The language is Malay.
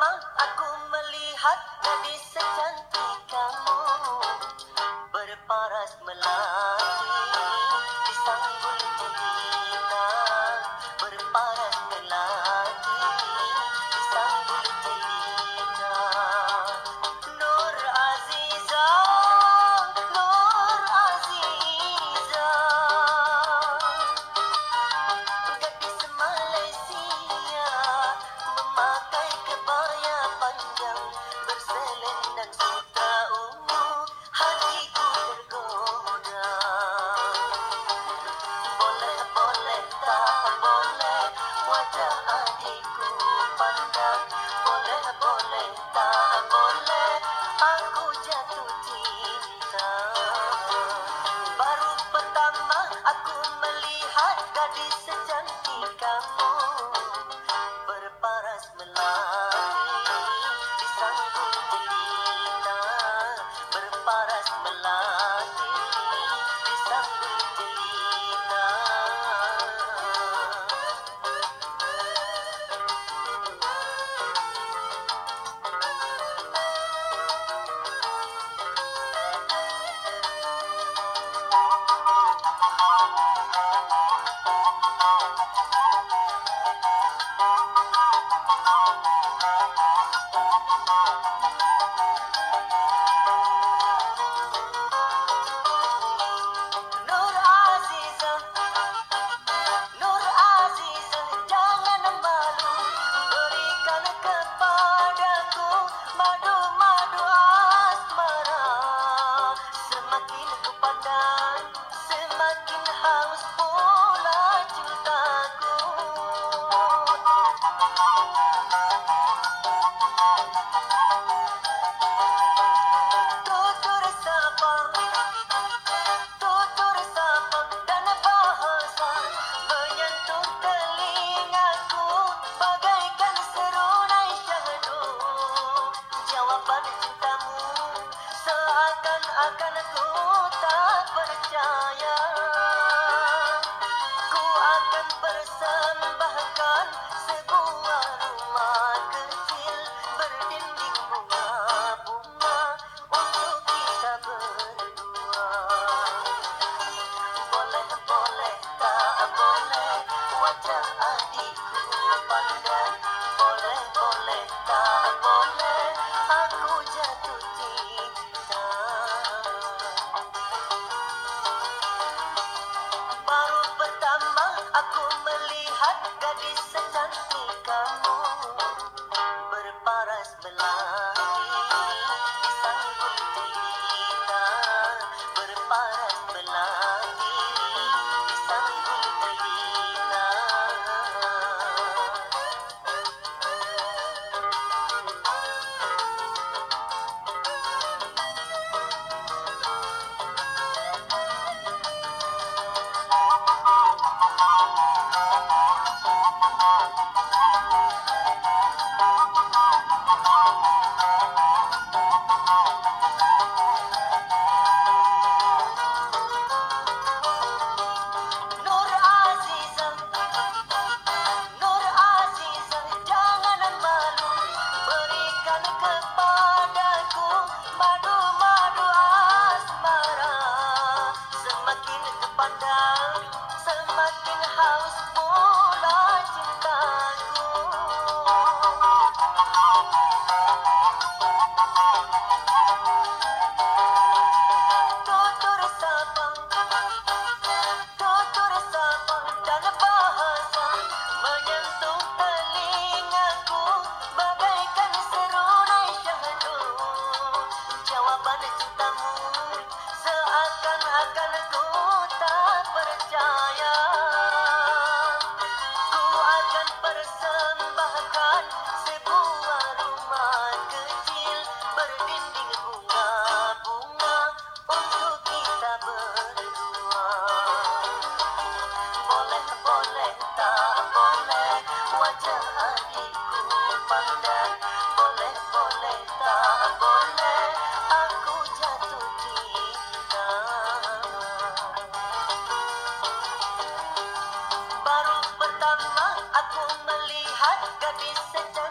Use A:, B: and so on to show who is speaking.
A: pertama aku melihat gadis secantik kamu berparas melati di sanggul jelita, berparas melati di sanggul jelita. Nur Aziza, Nur Aziza, gadis Malaysia memakai kebaya panjang berselendang sutra ungu, hatiku tergoda. Boleh, boleh, tak boleh wajah adikku pandang. Boleh, boleh, tak boleh aku jatuh cinta. Baru pertama aku melihat gadis secantik kamu berparas melati di sanggul jelita, berparas melati di sanggul jelita. Nur Aziza, Nur Aziza, jangan malu, berikan kepadaku madu-madu asmara. Semakin ku pandang, semakin haus pula cintaku. Tutur sapa, tutur sapa dan bahasa menyentuh telingaku bagaikan serunai syahdu. Jawaban cintamu seakan-akan ku tak percaya. Ku akan persembahkan sebuah rumah kecil berdinding bunga-bunga untuk kita berdua. Boleh, boleh, tak boleh wajah adikku pandang. Boleh, boleh, tak boleh aku jatuh cinta. Baru pertama aku melihat gadis secantik kamu berparas melati di sanggul jelita, berparas melati di sanggul jelita. Nur Aziza, Nur Aziza, jangan malu, berikan kepadaku madu-madu asmara. Semakin ku pandang, semakin haus pula cintaku. Tutur sapa, tutur sapa dan bahasa menyentuh telingaku bagaikan serunai syahdu. Jawaban cintamu seakan-akan ku tak percaya. Ku akan persembahkan sebuah rumah kecil berdinding bunga-bunga untuk kita berdua. Boleh, boleh, tak boleh wajah adikku pandang. Boleh, boleh, tak boleh aku jatuh cinta. Baru pertama aku melihat gadis secantik